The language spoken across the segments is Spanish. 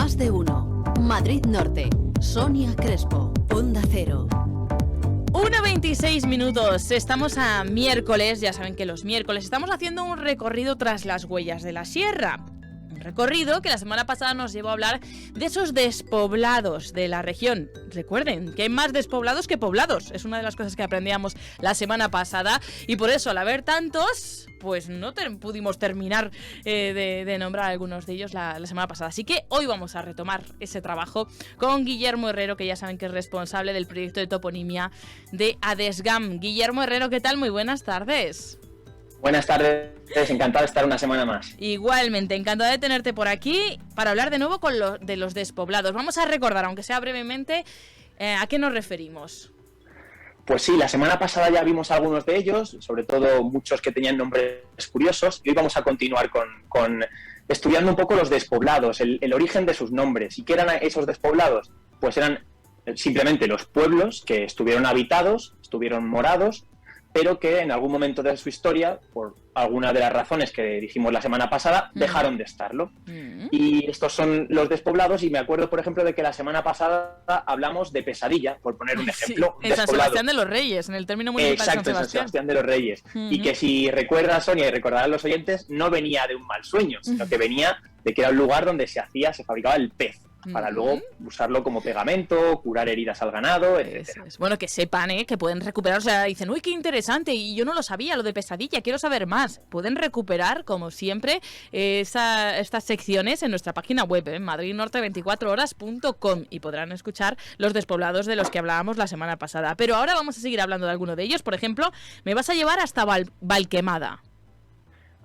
Más de uno. Madrid Norte. Sonia Crespo. Onda Cero. 1:26 minutos, estamos a miércoles, ya saben que los miércoles estamos haciendo un recorrido tras las huellas de la sierra. Un recorrido que la semana pasada nos llevó a hablar de esos despoblados de la región. Recuerden que hay más despoblados que poblados, es una de las cosas que aprendíamos la semana pasada y por eso al haber tantos, pues no pudimos terminar de nombrar algunos de ellos la semana pasada. Así que hoy vamos a retomar ese trabajo con Guillermo Herrero, que ya saben que es responsable del proyecto de toponimia de ADESGAM. Guillermo Herrero, ¿qué tal? Muy buenas tardes. Buenas tardes, encantado de estar una semana más. Igualmente, encantado de tenerte por aquí para hablar de nuevo de los despoblados. Vamos a recordar, aunque sea brevemente, ¿a qué nos referimos? Pues sí, la semana pasada ya vimos algunos de ellos, sobre todo muchos que tenían nombres curiosos, y hoy vamos a continuar con estudiando un poco los despoblados, el origen de sus nombres. ¿Y qué eran esos despoblados? Pues eran simplemente los pueblos que estuvieron habitados, estuvieron morados, pero que en algún momento de su historia, por alguna de las razones que dijimos la semana pasada, dejaron de estarlo. Y estos son los despoblados, y me acuerdo, por ejemplo, de que la semana pasada hablamos de Pesadilla, por poner un ejemplo. Sí, en San Sebastián de los Reyes, en el término municipal. Exacto, de San Sebastián. En San Sebastián de los Reyes. Y que si recuerdan, Sonia, y recordarán los oyentes, no venía de un mal sueño, sino que venía de que era un lugar donde se fabricaba el pez, para luego usarlo como pegamento, curar heridas al ganado, etc. Bueno, que sepan, que pueden recuperar, o sea, dicen, uy, qué interesante, y yo no lo sabía, lo de Pesadilla, quiero saber más. Pueden recuperar, como siempre, estas secciones en nuestra página web, madridnorte24horas.com, y podrán escuchar los despoblados de los que hablábamos la semana pasada. Pero ahora vamos a seguir hablando de alguno de ellos. Por ejemplo, me vas a llevar hasta Valquemada.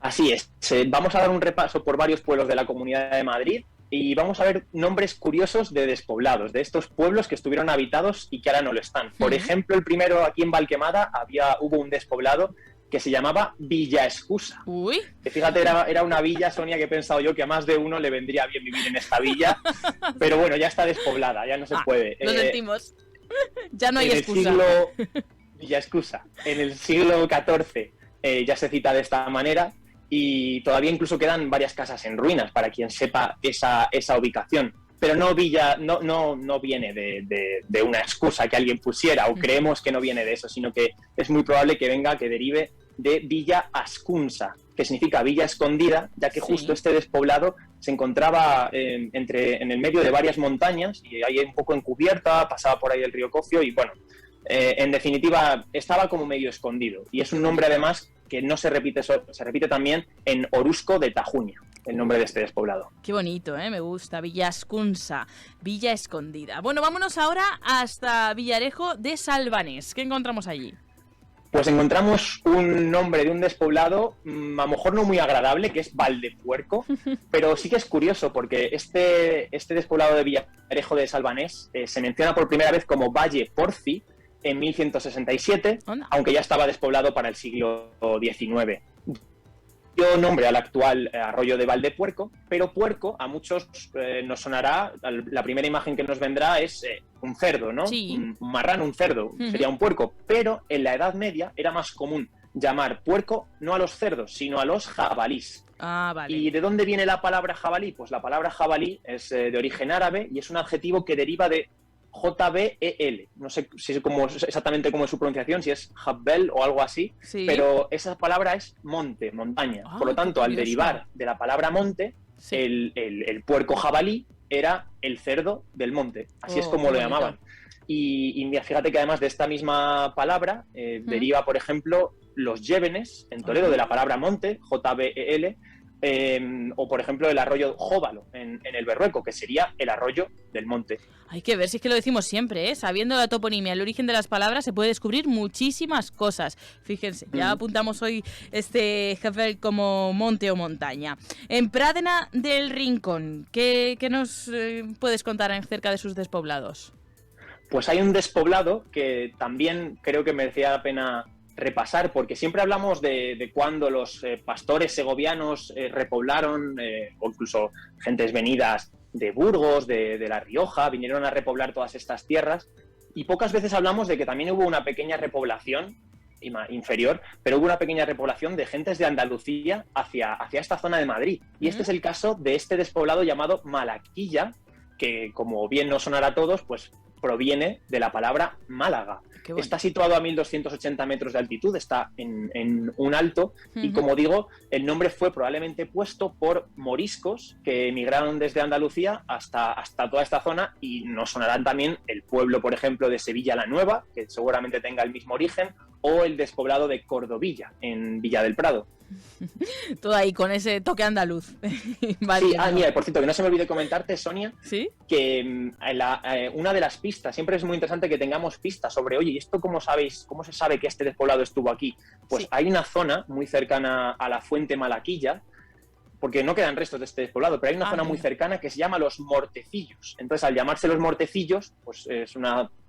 Así es, vamos a dar un repaso por varios pueblos de la Comunidad de Madrid, y vamos a ver nombres curiosos de despoblados, de estos pueblos que estuvieron habitados y que ahora no lo están. Por ejemplo, el primero aquí en Valquemada hubo un despoblado que se llamaba Villaescusa. Uy. Que fíjate, era una villa, Sonia, que he pensado yo que a más de uno le vendría bien vivir en esta villa, pero bueno, ya está despoblada, ya no se puede. Lo sentimos. Ya no hay excusa. Villaescusa. En el siglo XIV ya se cita de esta manera. Y todavía incluso quedan varias casas en ruinas, para quien sepa esa ubicación. Pero no viene de una excusa que alguien pusiera, o creemos que no viene de eso, sino que es muy probable que derive de Villa Ascunsa, que significa villa escondida, ya que justo este despoblado se encontraba en el medio de varias montañas, y ahí un poco encubierta, pasaba por ahí el río Cocio, y bueno, en definitiva estaba como medio escondido. Y es un nombre además que no se repite, se repite también en Orusco de Tajuña, el nombre de este despoblado. Qué bonito, me gusta, Villa Ascunsa, Villa Escondida. Bueno, vámonos ahora hasta Villarejo de Salvanés. ¿Qué encontramos allí? Pues encontramos un nombre de un despoblado, a lo mejor no muy agradable, que es Valdepuerco, pero sí que es curioso porque este despoblado de Villarejo de Salvanés se menciona por primera vez como Valle Porci en 1167, aunque ya estaba despoblado para el siglo XIX. Dio nombre al actual arroyo de Valdepuerco, pero puerco a muchos nos sonará, la primera imagen que nos vendrá es un cerdo, ¿no? Sí. Un marrano, un cerdo, sería un puerco, pero en la Edad Media era más común llamar puerco no a los cerdos, sino a los jabalís. Ah, vale. ¿Y de dónde viene la palabra jabalí? Pues la palabra jabalí es de origen árabe y es un adjetivo que deriva de JBEL, no sé exactamente cómo es su pronunciación, si es Jabbel o algo así, pero esa palabra es monte, montaña. Por lo tanto, al derivar de la palabra monte, el puerco jabalí era el cerdo del monte, así es como lo llamaban. Y fíjate que además de esta misma palabra deriva, por ejemplo, los llévenes en Toledo de la palabra monte, JBEL, o por ejemplo el arroyo Jóbalo en el Berrueco, que sería el arroyo del monte. Hay que ver, si es que lo decimos siempre, sabiendo la toponimia, el origen de las palabras, se puede descubrir muchísimas cosas. Fíjense, ya apuntamos hoy este jefe como monte o montaña. En Pradena del Rincón, ¿qué nos puedes contar acerca de sus despoblados? Pues hay un despoblado que también creo que merecía la pena repasar, porque siempre hablamos de cuando los pastores segovianos repoblaron, o incluso gentes venidas de Burgos, de La Rioja, vinieron a repoblar todas estas tierras, y pocas veces hablamos de que también hubo una pequeña repoblación inferior, pero hubo una pequeña repoblación de gentes de Andalucía hacia esta zona de Madrid. Y este es el caso de este despoblado llamado Malaquilla, que como bien nos sonará a todos, pues proviene de la palabra Málaga. Qué bueno. Está situado a 1280 metros de altitud, está en un alto, y como digo, el nombre fue probablemente puesto por moriscos que emigraron desde Andalucía hasta toda esta zona, y nos sonarán también el pueblo, por ejemplo, de Sevilla la Nueva, que seguramente tenga el mismo origen, o el despoblado de Cordovilla, en Villa del Prado. Todo ahí con ese toque andaluz. Vale, Sí, mira, por cierto, que no se me olvide comentarte, Sonia, ¿sí? que una de las pistas, siempre es muy interesante que tengamos pistas sobre, oye, ¿y esto cómo sabéis, cómo se sabe que este despoblado estuvo aquí? Pues sí, hay una zona muy cercana a la fuente Malaquilla, porque no quedan restos de este despoblado, pero hay una zona muy cercana que se llama Los Mortecillos. Entonces, al llamarse Los Mortecillos, pues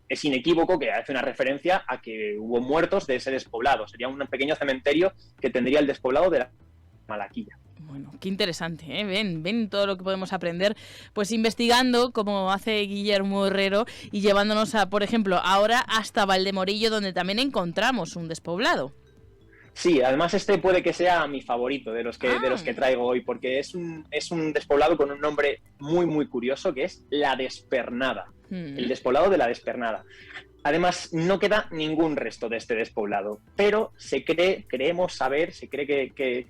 es inequívoco que hace una referencia a que hubo muertos de ese despoblado. Sería un pequeño cementerio que tendría el despoblado de la Malaquilla. Bueno, qué interesante, ¿eh? Ven todo lo que podemos aprender, pues investigando, como hace Guillermo Herrero, y llevándonos a, por ejemplo, ahora hasta Valdemorillo, donde también encontramos un despoblado. Sí, además este puede que sea mi favorito de los que traigo hoy, porque es un despoblado con un nombre muy, muy curioso, que es La Despernada. El despoblado de La Despernada. Además, no queda ningún resto de este despoblado, pero se cree que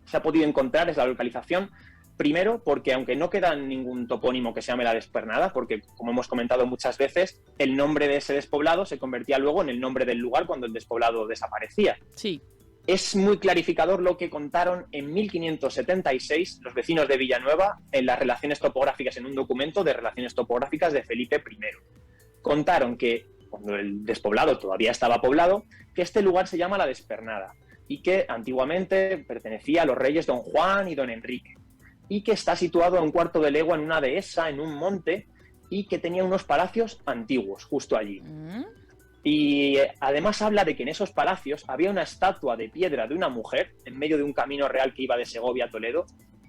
se ha podido encontrar, es la localización, primero porque aunque no queda ningún topónimo que se llame La Despernada, porque como hemos comentado muchas veces, el nombre de ese despoblado se convertía luego en el nombre del lugar cuando el despoblado desaparecía. Sí. Es muy clarificador lo que contaron en 1576 los vecinos de Villanueva en las relaciones topográficas, en un documento de relaciones topográficas de Felipe I. Contaron que, cuando el despoblado todavía estaba poblado, que este lugar se llama La Despernada y que antiguamente pertenecía a los reyes don Juan y don Enrique, y que está situado a un cuarto de legua en una dehesa, en un monte, y que tenía unos palacios antiguos justo allí. Y además habla de que en esos palacios había una estatua de piedra de una mujer en medio de un camino real que iba de Segovia a Toledo,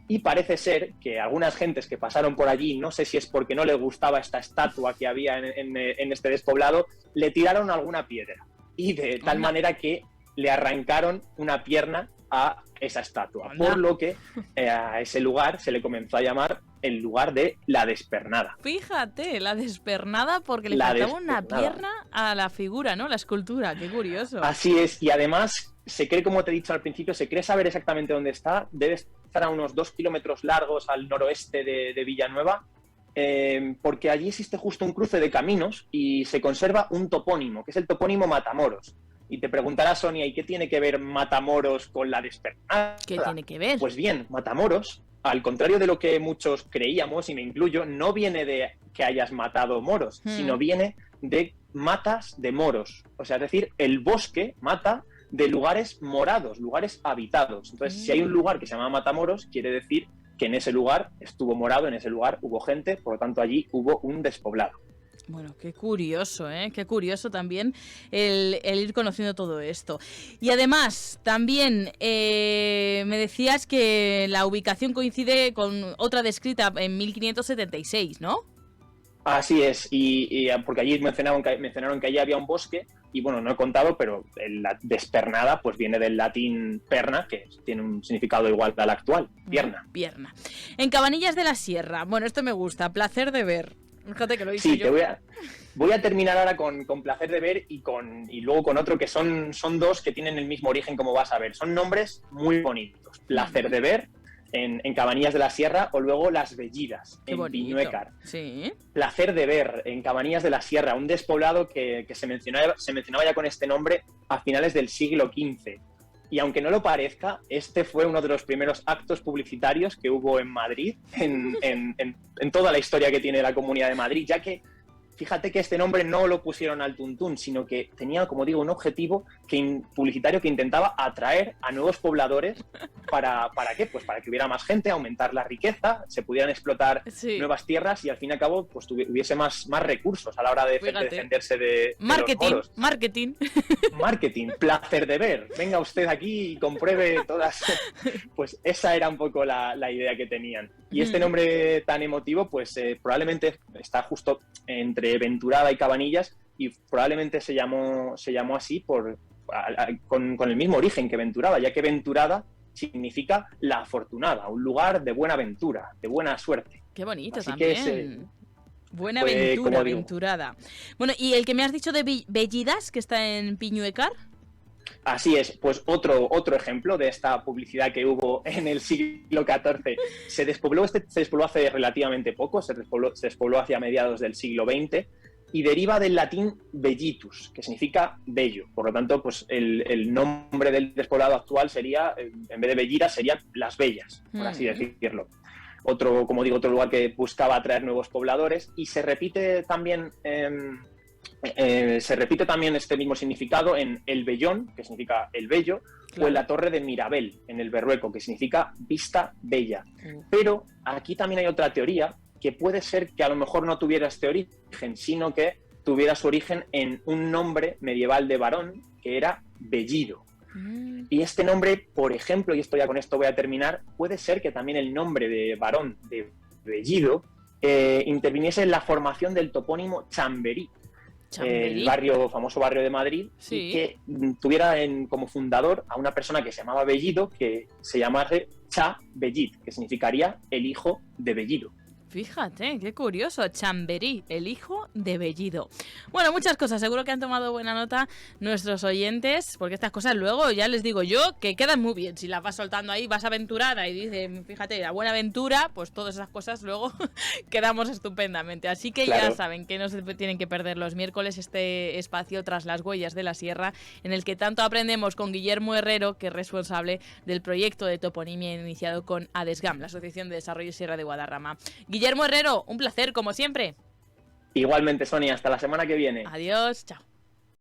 y parece ser que algunas gentes que pasaron por allí, no sé si es porque no les gustaba esta estatua que había en este despoblado, le tiraron alguna piedra, y de tal manera que le arrancaron una pierna a esa estatua, por lo que a ese lugar se le comenzó a llamar el lugar de La Despernada. Fíjate, La Despernada, porque le faltaba una pierna a la figura, ¿no? La escultura, qué curioso. Así es, y además se cree, como te he dicho al principio, se cree saber exactamente dónde está. Debe estar a unos 2 kilómetros largos al noroeste de Villanueva, porque allí existe justo un cruce de caminos y se conserva un topónimo, que es el topónimo Matamoros. Y te preguntará, Sonia, ¿y qué tiene que ver Matamoros con La Despernada? ¿Qué tiene que ver? Pues bien, Matamoros, al contrario de lo que muchos creíamos, y me incluyo, no viene de que hayas matado moros, sino viene de matas de moros. O sea, es decir, el bosque mata de lugares morados, lugares habitados. Entonces, si hay un lugar que se llama Matamoros, quiere decir que en ese lugar estuvo morado, en ese lugar hubo gente, por lo tanto allí hubo un despoblado. Bueno, qué curioso, ¿eh? Qué curioso también el ir conociendo todo esto. Y además, también me decías que la ubicación coincide con otra descrita en 1576, ¿no? Así es, y porque allí mencionaron que allí había un bosque, y bueno, no he contado, pero la despernada pues viene del latín perna, que tiene un significado igual al actual, pierna. Pierna. En Cabanillas de la Sierra, bueno, esto me gusta, placer de ver. Fíjate que lo hice yo. Voy a terminar ahora con placer de ver y luego con otro que son dos que tienen el mismo origen, como vas a ver. Son nombres muy bonitos. Placer de ver en Cabanillas de la Sierra, o luego Las Bellidas en Viñuécar. Sí. Placer de ver en Cabanillas de la Sierra, un despoblado que se mencionaba ya con este nombre a finales del siglo XV. Y aunque no lo parezca, este fue uno de los primeros actos publicitarios que hubo en Madrid, en toda la historia que tiene la Comunidad de Madrid, ya que fíjate que este nombre no lo pusieron al tuntún, sino que tenía, como digo, un objetivo publicitario que intentaba atraer a nuevos pobladores. ¿Para qué? Pues para que hubiera más gente, aumentar la riqueza, se pudieran explotar nuevas tierras y al fin y al cabo pues hubiese más recursos a la hora de defenderse de los moros. Marketing, placer de ver. Venga usted aquí y compruebe todas. Pues esa era un poco la idea que tenían. Y este nombre tan emotivo pues probablemente está justo entre Venturada y Cabanillas, y probablemente se llamó así con el mismo origen que Venturada, ya que Venturada significa la afortunada, un lugar de buena ventura, de buena suerte. Qué bonito Así que también. Buena fue, aventura, como digo, aventurada. Bueno, ¿y el que me has dicho de Bellidas, que está en Piñuecar? así es, pues otro ejemplo de esta publicidad que hubo en el siglo XIV. Se despobló hace relativamente poco, se despobló hacia mediados del siglo XX y deriva del latín bellitus, que significa bello. Por lo tanto, pues el nombre del despoblado actual sería, en vez de Bellida, sería Las Bellas, por así decirlo. Como digo, otro lugar que buscaba atraer nuevos pobladores, y se repite también este mismo significado en El Vellón, que significa el bello, claro, o en la Torre de Mirabel, en el Berrueco, que significa vista bella. Pero aquí también hay otra teoría, que puede ser que a lo mejor no tuviera este origen, sino que tuviera su origen en un nombre medieval de varón, que era Bellido. Y este nombre, por ejemplo, y esto ya con esto voy a terminar, puede ser que también el nombre de varón de Bellido interviniese en la formación del topónimo Chamberí, el famoso barrio de Madrid, sí, y que tuviera como fundador a una persona que se llamaba Bellido, que se llamase Cha Bellit, que significaría el hijo de Bellido. Fíjate, qué curioso, Chamberí, el hijo de Bellido. Bueno, muchas cosas, seguro que han tomado buena nota nuestros oyentes, porque estas cosas luego, ya les digo yo, que quedan muy bien. Si las vas soltando ahí, vas aventurada y dices, fíjate, la buena aventura, pues todas esas cosas luego quedamos estupendamente. Así que claro, ya saben que no se tienen que perder los miércoles este espacio Tras las Huellas de la Sierra, en el que tanto aprendemos con Guillermo Herrero, que es responsable del proyecto de toponimia iniciado con ADESGAM, la Asociación de Desarrollo Sierra de Guadarrama. Guillermo Herrero, un placer, como siempre. Igualmente, Sonia, hasta la semana que viene. Adiós, chao.